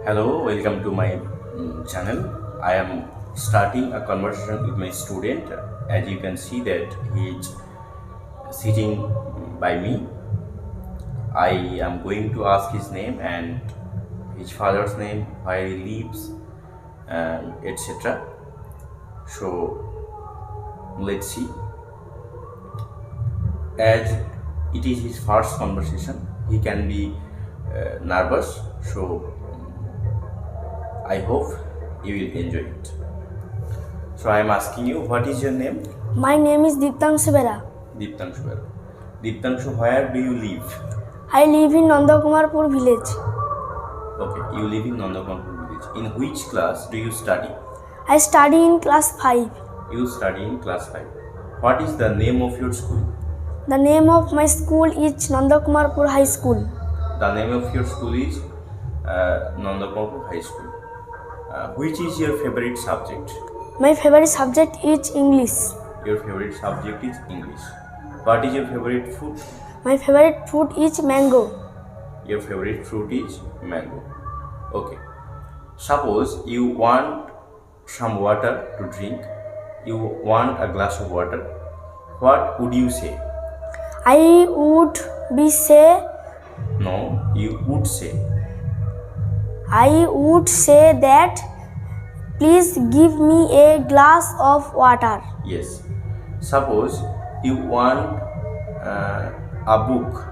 Hello, welcome to my channel. I am starting a conversation with my student. As you can see that he is sitting by me. I am going to ask his name and his father's name, where he lives, etc. So let's see. As it is his first conversation, he can be nervous. So I hope you will enjoy it. So I am asking you, what is your name? My name is Deeptangshu Bera. Deeptangshu Bera. Deeptangshu, where do you live? I live in Nandakumarpur village. Okay, you live in Nandakumarpur village. In which class do you study? I study in class 5. You study in class 5. What is the name of your school? The name of my school is Nandakumarpur High School. The name of your school is Nandakumarpur High School. Which is your favorite subject? My favorite subject is English. Your favorite subject is English. What is your favorite food? My favorite fruit is mango. Your favorite fruit is mango. Okay. Suppose you want some water to drink. You want a glass of water. What would you say? I would be say No, you would say. I would say that please give me a glass of water. Yes. Suppose you want a book.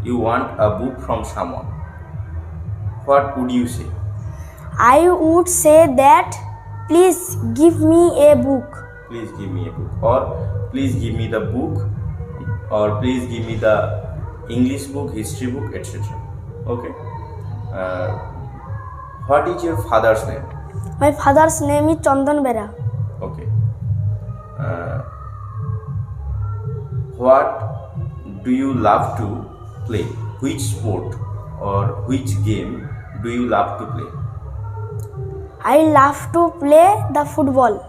You want a book from someone. What would you say? I would say that please give me a book. Please give me a book, or please give me the book, or please give me the English book, history book, etc. Okay. What is your father's name? My father's name is Chandan Bera. Okay. What do you love to play? Which sport or which game do you love to play? I love to play the football.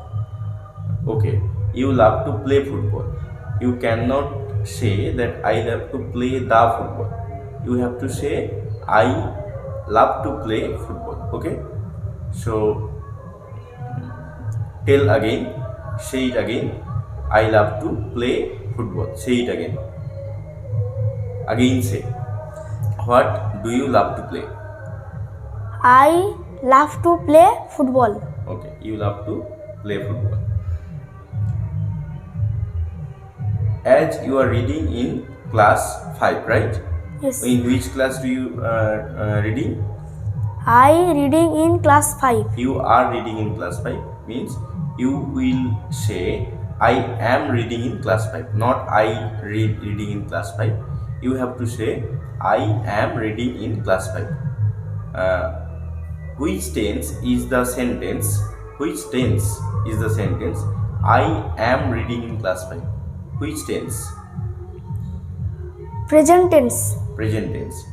Okay, you love to play football. You cannot say that I love to play the football. You have to say I love to play football. Okay, so tell again, say it again. I love to play football. Say it again. Again say. What do you love to play? I love to play football. Okay, you love to play football. As you are reading in class 5, right? Yes. In which class do you reading? I reading in class 5. You are reading in class 5 means you will say I am reading in class 5, not I reading in class 5. You have to say I am reading in class 5. Which tense is the sentence? Which tense is the sentence? I am reading in class 5. Which tense? Present tense. Present tense.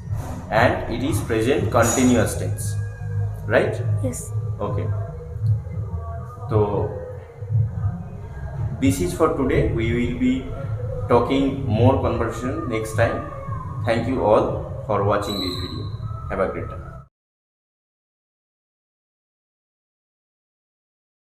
And it is present continuous tense. Right? Yes. Okay. So this is for today. We will be talking more conversation next time. Thank you all for watching this video. Have a great time.